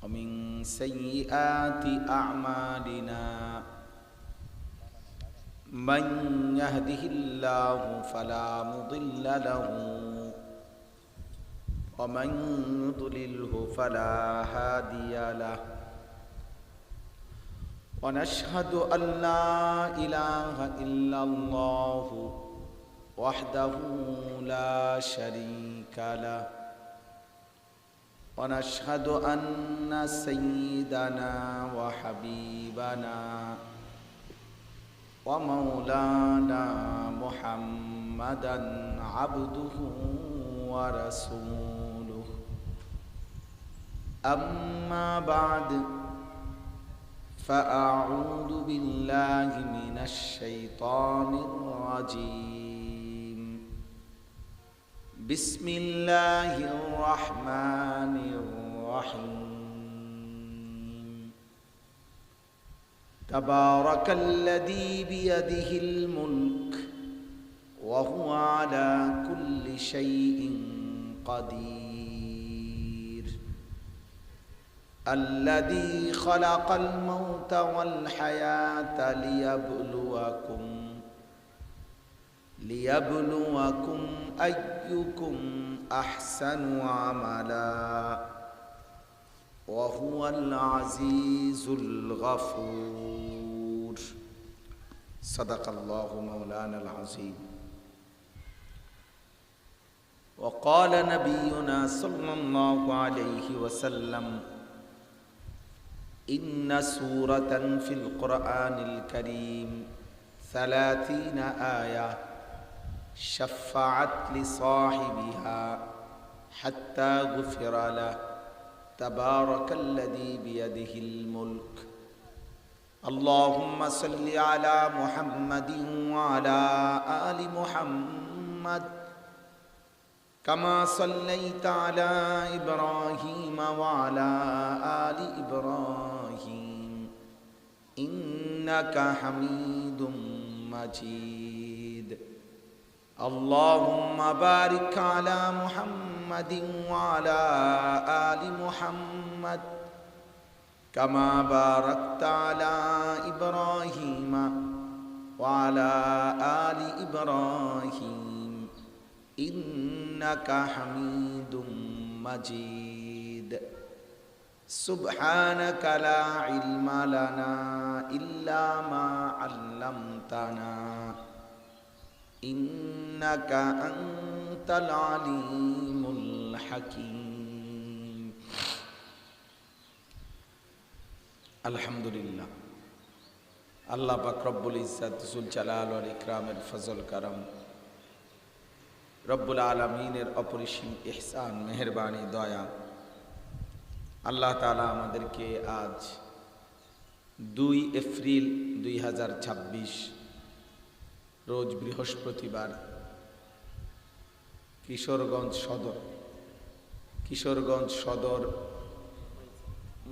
ومن سيئات أعمالنا من يهده الله فلا مضل له ومن يضلله فلا هادي له ونشهد أن لا إله إلا الله وحده لا شريك له ونشهد أن سيدنا وحبيبنا ومولانا محمدا عبده ورسوله أما بعد فأعوذ بالله من الشيطان الرجيم بسم الله الرحمن الرحيم تبارك الذي بيده الملك وهو على كل شيء قدير الذي خلق الموت والحياة ليبلوكم أيكم أحسن عملا وهو العزيز الغفور صدق الله مولانا العظيم وقال نبينا صلى الله عليه وسلم إن سورة في القرآن الكريم 30 آية شفعت لصاحبها حتى غفر له تبارك الذي بيده الملك اللهم صل على محمد وعلى آل محمد كما صليت على إبراهيم وعلى آل إبراهيم إنك حميد مجيد اللهم بارك على محمد وعلى آل محمد كما باركت على إبراهيم وعلى آل إبراهيم إنك حميد مجيد سبحانك لا علم لنا إلا ما علمتنا إنك أنت العليم الحكيم الحمد لله আল্লাহ পাক রব্বুল ইজ্জত যুল জালাল ওয়াল ইকরামের ফজল করম রব্বুল আলামিনের অপরিসীম ইহসান মেহেরবানি দয়া আল্লাহ তাআলা আমাদেরকে আজ 2 এপ্রিল 2026 রোজ বৃহস্পতিবার কিশোরগঞ্জ সদর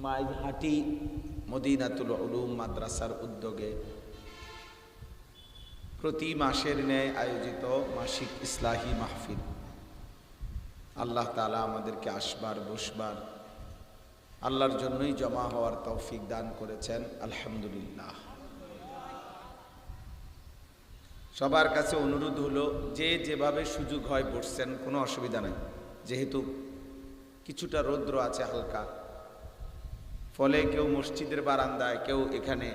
মাইজহাটি মদিনাতুল উলুম মাদ্রাসার উদ্যোগে প্রতি মাসের ন্যায় আয়োজিত মাসিক ইসলাহি মাহফিল আল্লাহ তাআলা আমাদেরকে আসবার বসবার আল্লাহর জন্যই জমা হওয়ার তৌফিক দান করেছেন আলহামদুলিল্লাহ। সবার কাছে অনুরোধ হলো যে যেভাবে সুযোগ হয় বসছেন, কোনো অসুবিধা নাই, যেহেতু কিছুটা রৌদ্র আছে হালকা, ফলে কেউ মসজিদের বারান্দায়, কেউ এখানে,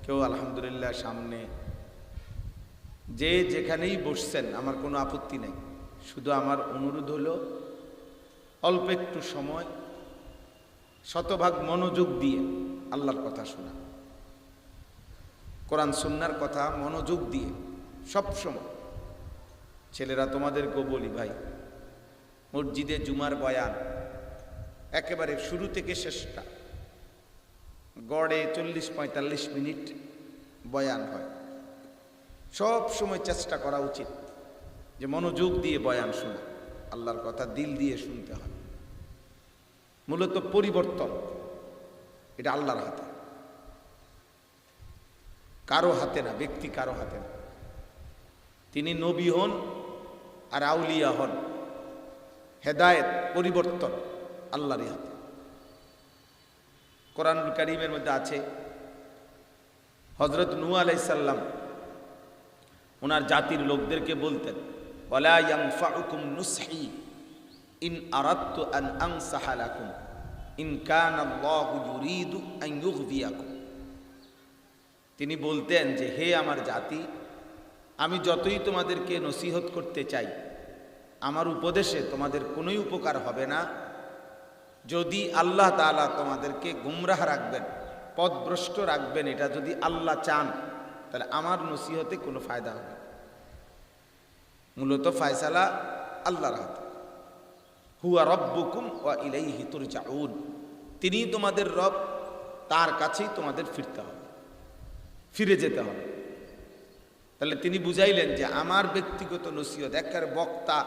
কেউ আলহামদুলিল্লাহ সামনে, যে যেখানেই বসছেন আমার কোনো আপত্তি নেই। শুধু আমার অনুরোধ হলো অল্প একটু সময় শতভাগ মনোযোগ দিয়ে আল্লাহর কথা শোনা, কোরআন সুন্নাহর কথা মনোযোগ দিয়ে সব সময়। ছেলেরা তোমাদেরকেও বলি ভাই, মসজিদে জুমার বয়ান একেবারে শুরু থেকে শেষটা গড়ে 40-45 মিনিট বয়ান হয়। সব সময় চেষ্টা করা উচিত যে মনোযোগ দিয়ে বয়ান শোনা, আল্লাহর কথা দিল দিয়ে শুনতে হয়। মূলত পরিবর্তন এটা আল্লাহর হাতে, কারো হাতে না, ব্যক্তি কারো হাতে না। তিনি নবী হন আর আউলিয়া হন, হেদায়েত পরিবর্তন আল্লাহরই হাতে। কোরআনুল কারীমের মধ্যে আছে হযরত নূহ আলাইহিস সালাম ওনার জাতির লোকদেরকে বলতেন, ওয়ালা ইয়ানফাউকুম নুসহি ইন আরাদতু আন আনসাহা লাকুম ইন কানা আল্লাহু ইউরিদু আন ইউগবিয়াকুম। তিনি বলতেন যে হে আমার জাতি, আমি যতই তোমাদেরকে নসিহত করতে চাই, আমার উপদেশে তোমাদের কোনোই উপকার হবে না যদি আল্লাহ তাআলা তোমাদেরকে গুমরাহ রাখবেন, পথভ্রষ্ট রাখবেন। এটা যদি আল্লাহ চান তাহলে আমার নসিহতে কোনো ফায়দা হবে। মূলত ফয়সালা আল্লাহর হাতে। হুয়া রব্বুকুম ওয়া ইলাইহি তুরজাউন। তিনিই তোমাদের রব, তার কাছেই তোমাদের ফিরতে হবে, ফিরে যেতে হবে। তাহলে তিনি বুঝাইলেন যে আমার ব্যক্তিগত নসিহত, একের বক্তা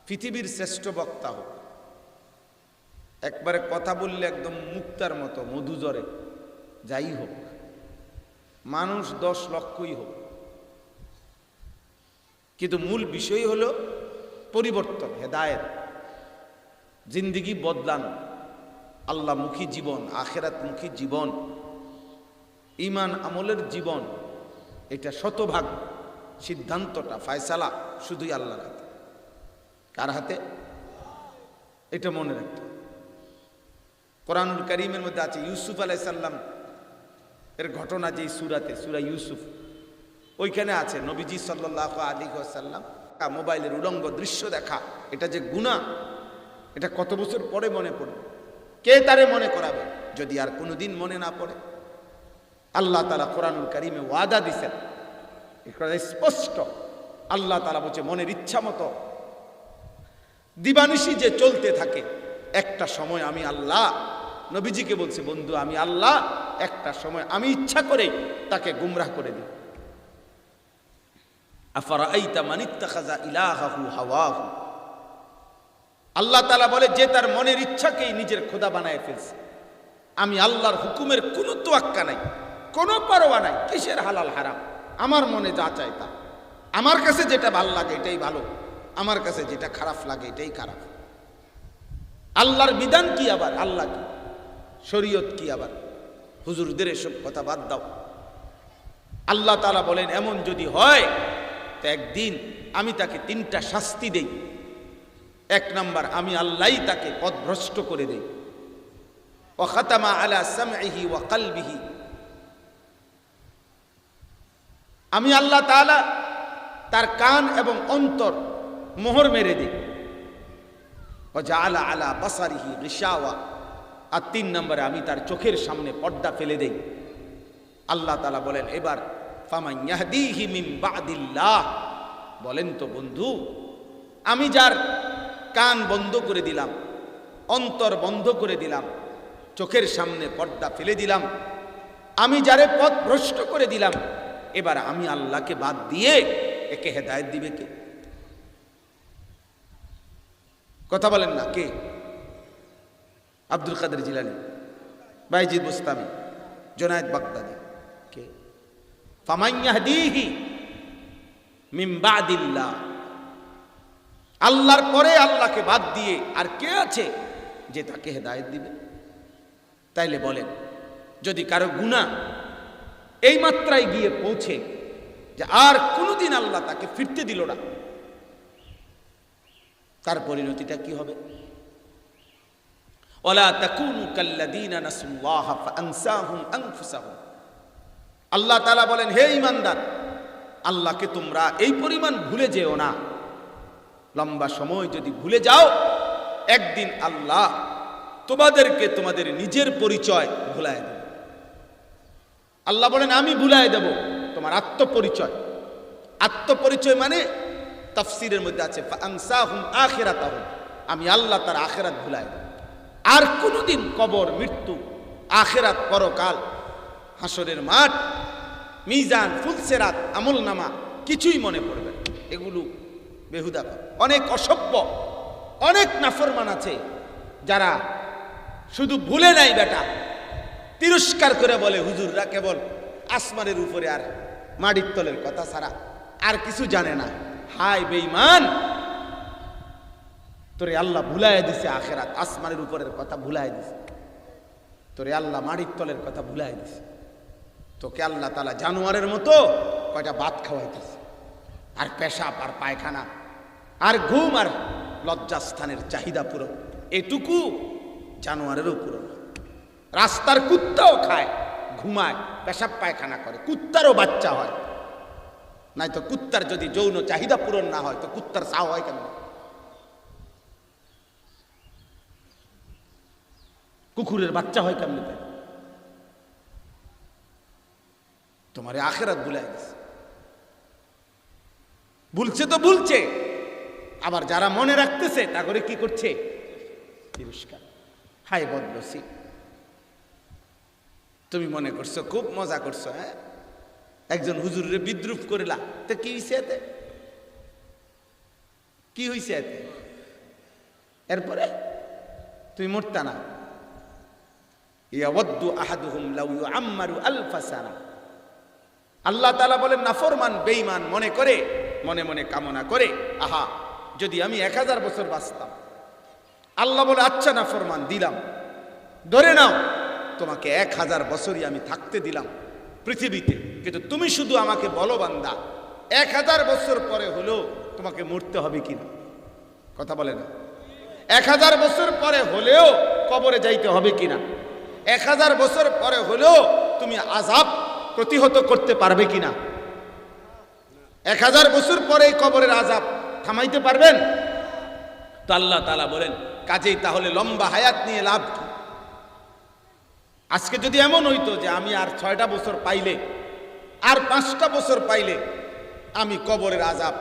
পৃথিবীর শ্রেষ্ঠ বক্তা হোক, একবারে কথা বললে একদম মুক্তার মতো মধুজরে যাই হোক, মানুষ 10 লক্ষই হোক, কিন্তু মূল বিষয় হলো পরিবর্তন, হেদায়েত, জিন্দিগি বদলানো, আল্লাহমুখী জীবন, আখিরাতমুখী জীবন, ঈমান আমলের জীবন। এটা শতভাগ সিদ্ধান্তটা, ফয়সালা শুধুই আল্লাহর হাতে। কার হাতে? এটা মনে রাখতে। কোরআনুল কারীমের মধ্যে আছে ইউসুফ আলাইহিস সালাম এর ঘটনা, যে সূরাতে, সূরা ইউসুফ, ওইখানে আছে নবীজি সাল্লাল্লাহু আলাইহি ওয়াসাল্লাম মোবাইলের উলঙ্গ দৃশ্য দেখা, এটা যে গুনাহ, এটা কত বছর পরে মনে পড়বে? কে তারে মনে করাবে যদি আর কোনোদিন মনে না পড়ে? আল্লাহ তাআলা কোরআনুল কারীমে ওয়াদা দিয়েছেন, এটা স্পষ্ট। আল্লাহ তাআলা বলছে মনের ইচ্ছা মতো দিবানিশি যে চলতে থাকে, একটা সময় আমি আল্লাহ নবীজিকে বলছে, বন্ধু আমি আল্লাহ একটা সময় আমি ইচ্ছা করে তাকে গুমরাহ করে দিই। আফারাআইতা মান ইত্তাখাযা ইলাহাহু হাওয়াহু। আল্লাহ তাআলা বলে যে তার মনের ইচ্ছাকেই নিজের খোদা বানায় ফেলছে। আমি আল্লাহর হুকুমের কোনো তোয়াক্কা নাই, কোনো পরোয়া নাই, কিসের হালাল হারাম, আমার মনে যা চায় তা, আমার কাছে যেটা ভালো লাগে এটাই ভালো, আমার কাছে যেটা খারাপ লাগে এটাই খারাপ। আল্লাহর বিধান কি আবার, আল্লাহ কি, শরীয়ত কি আবার? হুজুরদের এসব কথা বাদ দাও। আল্লাহ তাআলা বলেন এমন যদি হয় তো একদিন আমি তাকে 3টা শাস্তি দেই। 1 নাম্বার, আমি আল্লাহই তাকে পথভ্রষ্ট করে দেই। ওয়া খাতামা আলা সামইহি ওয়া কলবিহি। আমি আল্লাহ তাআলা তার কান এবং অন্তর মোহর মেরে দিই। ওয়া জাআলা আলা বাসারিহি গিশাওয়া। আর 3 নম্বরে আমি তার চোখের সামনে পর্দা ফেলে দেই। আল্লাহ তাআলা বলেন এবার ফামান ইয়াহদিহি মিন বাদিল্লাহ। বলেন তো বন্ধু, আমি যার কান বন্ধ করে দিলাম, অন্তর বন্ধ করে দিলাম, চোখের সামনে পর্দা ফেলে দিলাম, আমি যারে পথ ভ্রষ্ট করে দিলাম, এবার আমি আল্লাহকে বাদ দিয়ে একে হেদায়েত দিবে কে? কথা বলেন না, কে? আব্দুল কাদের জিলানী, বাইজিদ বুস্তামি, জুনায়েদ বাগদাদি, কে? ফামান ইয়াহদিহি মিন বাদিল্লাহ। আল্লাহর পরে আল্লাহকে বাদ দিয়ে আর কে আছে যে তাকে হেদায়েত দিবে? তাইলে বলেন, যদি কারো গুনাহ এই মাত্রায় গিয়ে পৌঁছে যে আর কোনোদিন আল্লাহ তাকে ফিরতে দিল না, তার পরিণতিটা কি হবে? ওয়ালা তাকুনু কাল্লাযীনা নাসুল্লাহ ফাআনসাহুম আনফুসাহুম। আল্লাহ তাআলা বলেন, হে ঈমানদার, আল্লাহকে তোমরা এই পরিমাণ ভুলে যেও না। লম্বা সময় যদি ভুলে যাও, একদিন আল্লাহ তোমাদেরকে তোমাদের নিজের পরিচয় ভুলায় দেবে। আল্লাহ বলেন আমি ভুলায় দেব তোমার আত্মপরিচয়। আত্মপরিচয় মানে তাফসীরের মধ্যে আছে ফাআনসাহুম আখিরাতাহুম, আমি আল্লাহ তার আখিরাত ভুলায় দেব। আর কোনোদিন কবর, মৃত্যু, আখিরাত, পরকাল, হাসরের মাঠ, মিজান, ফুলসেরাত, আমলনামা কিছুই মনে পড়বে না। এগুলো বেহুদা। অনেক অসভ্য, অনেক নাফরমান আছে যারা শুধু ভুলে নাই বেটা, তিরস্কার করে বলে হুজুররা কেবল আসমানের উপরে আর মাটির তলের কথা ছাড়া আর কিছু জানে না। হায় বেঈমান! তোরে আল্লাহ ভুলাই দিছে আখেরাত, আসমানের উপরের কথা ভুলাই দিছে, তোরে আল্লাহ মাটির তলের কথা ভুলাই দিছে। তোকে আল্লাহ তাআলা জানোয়ারের মতো কয়টা ভাত খাওয়াইতেছে, আর পেশাব আর পায়খানা আর ঘুম আর লজ্জাস্থানের চাহিদা পূরণ, এটুকু জানোয়ারেরও পূরণ। রাস্তার কুত্তাও খায়, ঘুমায়, পেশাব পায়খানা করে, কুত্তারও বাচ্চা হয়। নাই তো কুত্তার যদি যৌন চাহিদা পূরণ না হয় তো কুত্তার চাও হয় কেন? কুকুরের বাচ্চা হয় কেমন? তোমার আখেরাত ভুলাই গেছে। ভুলছে তো ভুলছে, আবার যারা মনে রাখতেছে তা করে কি করছে? তিরস্কার। হাই বদলসি, তুমি মনে করছো খুব মজা করছো, হ্যাঁ? একজন হুজুরে বিদ্রুপ করিলা, তো কি হইছে এতে? কি হইছে এতে? এরপরে তুমি মরতা না। ইয়াওয়াদ্দু আহাদুহুম লাউ ইউআম্মারু আলফা সানা। আল্লাহ তাআলা বলেন নাফরমান বেঈমান মনে করে, মনে মনে কামনা করে, আহা যদি আমি 1000 বছর বাঁচতাম। আল্লাহ বলে আচ্ছা নাফরমান দিলাম, ধরে নাও তোমাকে 1000 বছরই আমি থাকতে দিলাম পৃথিবীতে, কিন্তু তুমি শুধু আমাকে বলো বান্দা 1000 বছর পরে হলেও তোমাকে মরতে হবে কিনা? কথা বলে না। 1000 বছর পরে হলেও কবরে যাইতে হবে কিনা? 1000 বছর পরে হলেও তুমি আযাব প্রতিহত করতে পারবে কিনা? 1000 বছর পরে কবরের আযাব থামাইতে পারবেন? তো আল্লাহ তাআলা বলেন কাজেই তাহলে লম্বা হায়াত নিয়ে লাভ কি? আজকে যদি এমন হইতো যে আমি আর 6টা বছর পাইলে, আর 5টা বছর পাইলে আমি কবরের আযাব,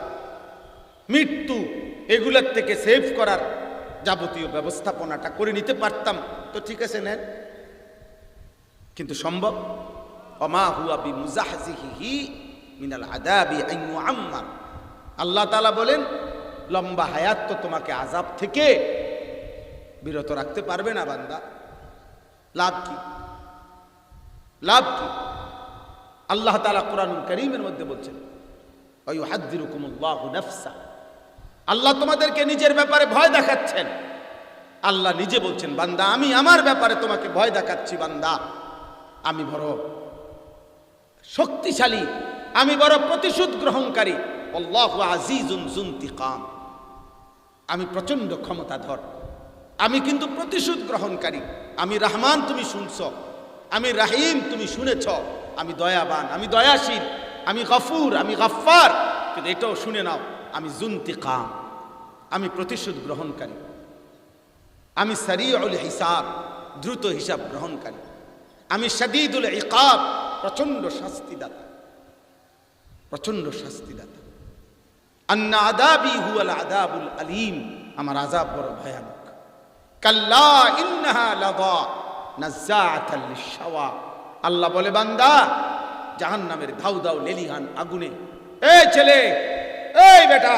মৃত্যু এগুলোর থেকে সেভ করার যাবতীয় ব্যবস্থাপনাটা করে নিতে পারতাম, তো ঠিক আছে নেন, কিন্তু সম্ভব? ওমা হুয়া বিমুজাহজিহি মিনাল আযাবি আন ইউআম্মার। আল্লাহ তাআলা বলেন লম্বা হায়াত তো তোমাকে আযাব থেকে বিরত রাখতে পারবে না বান্দা। লাভ কি? লাভ কি? আল্লাহ তাআলা কুরআনুল কারীমের মধ্যে বলছেন ওয়া ইউহাদ্দিরুকুমুল্লাহু নাফসা। আল্লাহ তোমাদেরকে নিজের ব্যাপারে ভয় দেখাচ্ছেন। আল্লাহ নিজে বলছেন বান্দা আমি আমার ব্যাপারে তোমাকে ভয় দেখাচ্ছি বান্দা, আমি বড় শক্তিশালী, আমি বড় প্রতিশোধ গ্রহণকারী। আল্লাহু আজিজুন যুনতিকাম, আমি প্রচন্ড ক্ষমতাধর, আমি কিন্তু প্রতিশোধ গ্রহণকারী। আমি রহমান তুমি শুনছ, আমি রাহিম তুমি শুনেছ, আমি দয়াবান, আমি দয়াশীল, আমি গফুর, আমি গফফার, কিন্তু এটাও শুনে নাও আমি যুনতিকাম, আমি প্রতিশোধ গ্রহণকারী, আমি সারিউল হিসাব, দ্রুত হিসাব গ্রহণকারী, আমি শাদীদুল ইকাব, প্রচন্ড শাস্তিদাতা, প্রচন্ড শাস্তিদাতা। আন্না আযাবি হুয়াল আযাবুল আলীম, আমার আযাব বড় ভয়ানক। কাল্লা ইন্নাহা লাযা নাযাআতাল লিশাওয়া। আল্লাহ বলে বান্দা জাহান্নামের ধাউ ধাউ লেলিহান আগুনে, এই ছেলে, এই বেটা,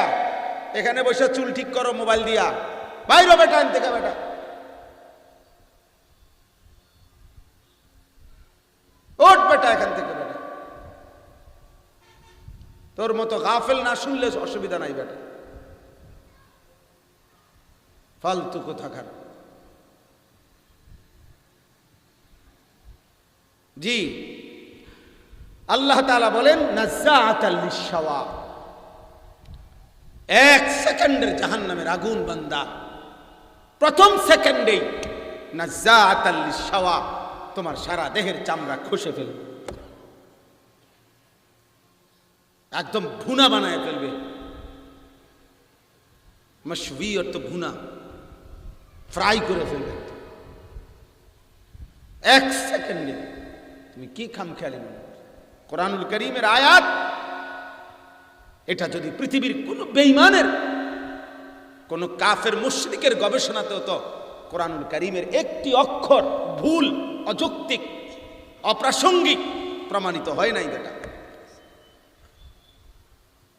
এখানে বসে চুল ঠিক করো মোবাইল দিয়া, বাইরে বেটা, আনতে কা বেটা, ওঠ বেটা এখান থেকে বেটা, তোর মতো গাফেল না শুনলে অসুবিধা নাই বেটা, ফালতু কোথাকার। জি আল্লাহ তাআলা বলেন নাযাআতাল লিশাওয়া, 1 সেকেন্ডের জাহান্নামের আগুন বান্দা, প্রথম সেকেন্ডেই নাযাআতাল লিশাওয়া তোমার সারা দেহের চামড়া খসে ফেলবে, একদম ভুনা বানায় ফেলবে। মশবি অর্থ ভুনা, ফ্রাই করে ফেলবে 1 সেকেন্ডে। তুমি কি খামখেয়ালি মনে? কোরআনুল কারীমের আয়াত, এটা যদি পৃথিবীর কোন বেঈমানের, কোন কাফের মুশরিকের গবেষণাতে হতো, কোরআনুল কারীমের একটি অক্ষর ভুল, অযৌক্তিক, অপ্রাসঙ্গিক প্রমাণিত হয় নাই বেটা।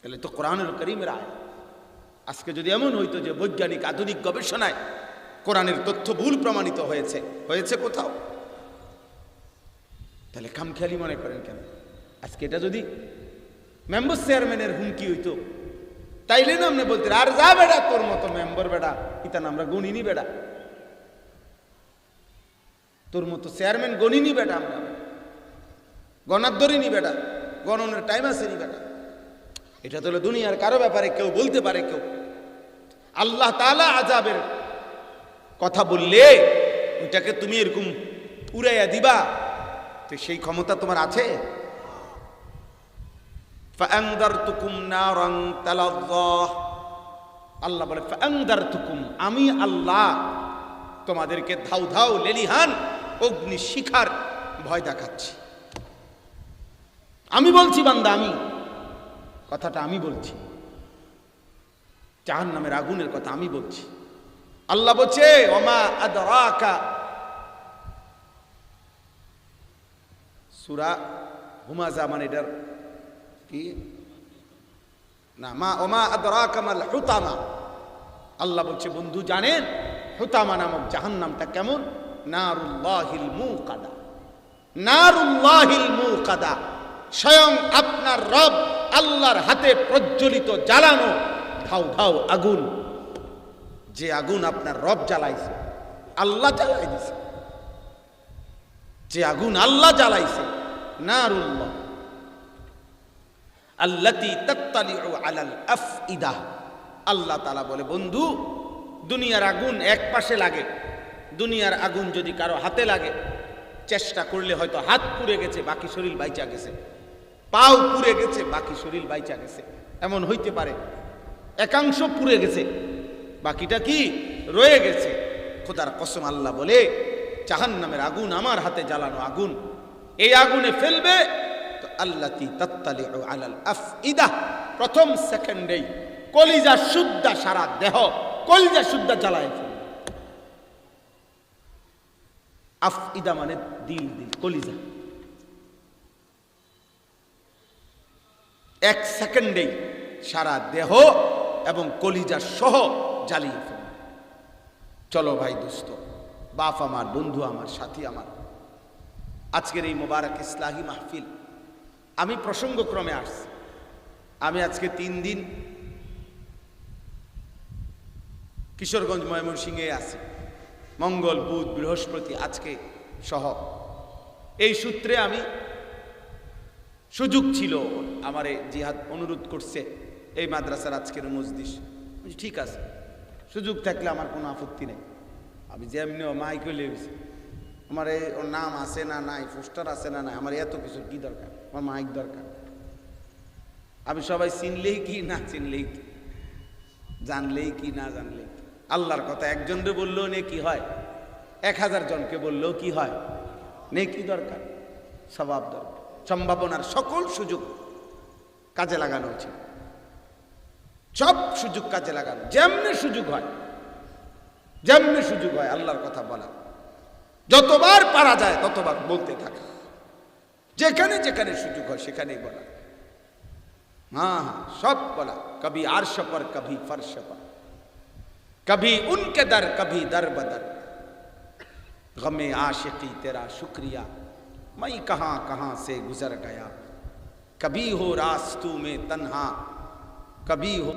তাহলে তো কোরআনুল কারীমের আয়াত। আজকে যদি এমন হইতো যে বৈজ্ঞানিক আধুনিক গবেষণায় কোরআনের তথ্য ভুল প্রমাণিত হয়েছে, হয়েছে কোথাও, তাহলে খামখেয়ালি মনে করেন কেন? আজকে এটা যদি মেম্বার চেয়ারম্যানের হুমকি হইতো, তাইলে না আপনি বলতে আর যা বেড়া তোর মতো মেম্বার বেড়া ইতান আমরা গণিনি বেড়া, তোর মতো চেয়ারম্যান গণিনি বেটা, আমরা গণার ধরিনি বেটা, গণনের টাইম আছে নি বেটা। এটা তো দুনিয়ার কারো ব্যাপারে কেউ বলতে পারে কেউ। আল্লাহ তাআলা আযাবের কথা বললে ওইটাকে তুমি এরকম উড়াইয়া দিবা, তো সেই ক্ষমতা তোমার আছে? ফাআনযারতুকুম নারান তালাযযা, আল্লাহ বলে ফাআনযারতুকুম, আমি আল্লাহ তোমাদেরকে ধাউ ধাউ লেলিহান অগ্নি শিখার ভয় দেখাচ্ছি। আমি বলছি বান্দা, আমি কথাটা আমি বলছি, জাহান্নামের আগুনের কথা আমি বলছি। আল্লাহ বলছে ওমা আদরাকা, সূরা হুমাযা, মানে এটার কি না, মা ওমা আদরাকা মাল হুতামা। আল্লাহ বলছে বন্ধু জানেন হুতামা নামক জাহান্নামটা কেমন? নারুল্লাহিল মুকাদা, নারুল্লাহিল মুকাদা, স্বয়ং আপনার রব আল্লাহর হাতে প্রজ্বলিত জ্বালানো ধাউ ধাউ আগুন। যে আগুন আপনার রব জ্বালাইছে, আল্লাহ জ্বালাই দিছে, যে আগুন আল্লাহ জ্বালাইছে, নারুল্লাহ আল্লাতী তাত্তালিউ আলাল আফইদা। আল্লাহ তাআলা বলে বন্ধু দুনিয়ার আগুন এক পাশে লাগে, দুনিয়ার আগুন যদি কারো হাতে লাগে চেষ্টা করলে হয়তো হাত পুড়ে গেছে বাকি শরীর বাইচা গেছে, পাও পুড়ে গেছে বাকি শরীর বাইচা গেছে, এমন হইতে পারে। একাংশ পুড়ে গেছে বাকিটা কি রয়ে গেছে। খোদার কসম আল্লাহ বলে জাহান্নামের আগুন আমার হাতে জ্বালানো আগুন, এই আগুনে ফেলবে তো আল্লাতী তাত্তালিউ আলাল আফইদা, প্রথম সেকেন্ডেই কলিজা শুদ্ধা, সারা দেহ কলিজা শুদ্ধা জ্বালায় ফেলবে। আফইদা মানে দিল, দিল কলিজা, এক সেকেন্ডেই সারা দেহ এবং কলিজা সহ জ্বালিয়ে ফেলবে। চলো ভাই দোস্ত, বাপ আমার, বন্ধু আমার, সাথী আমার, আজকের এই মোবারক ইসলাহি মাহফিল আমি প্রসঙ্গক্রমে আসছি। আমি আজকে 3 দিন কিশোরগঞ্জ ময়মনসিংহে আছি, মঙ্গল বুধ বৃহস্পতি আজকে সহ। এই সূত্রে আমি সুযোগ ছিল, আমারে জিহাদ অনুরোধ করছে এই মাদ্রাসার আজকের মজলিস, ঠিক আছে সুযোগ থাকলে আমার কোনো আপত্তি নেই। আমি যেমনি মাইক লেগেছি, আমার ওর নাম আছে না নাই, পোস্টার আছে না নাই, আমার এত কিছু কি দরকার, আমার মাইক দরকার। আমি সবাই চিনলেই কি না চিনলেই কি, জানলেই কি না জানলেই কি। আল্লাহর কথা একজনকে বললেও নেকি হয়, 1000 জনকে বললেও কি হয়, নেকি দরকার, সওয়াব দরকার। সম্ভাবনার সকল সুযোগ কাজে লাগানো উচিত, সব সুযোগ কাজে লাগানো, যেমনি সুযোগ হয়, যেমনি সুযোগ হয় আল্লাহর কথা বলা, যতবার পারা যায় ততবার বলতে থাকা, যেখানে যেখানে সুযোগ হয় সেখানেই বলা। हाँ सब बोला, कभी अर्श पर कभी फर्श पर, कभी उनके दर कभी दर बदर, गमे आशिकी तेरा शुक्रिया मैं कहाँ कहाँ से गुजर गया, कभी हो रास्तों में तन्हा कभी हो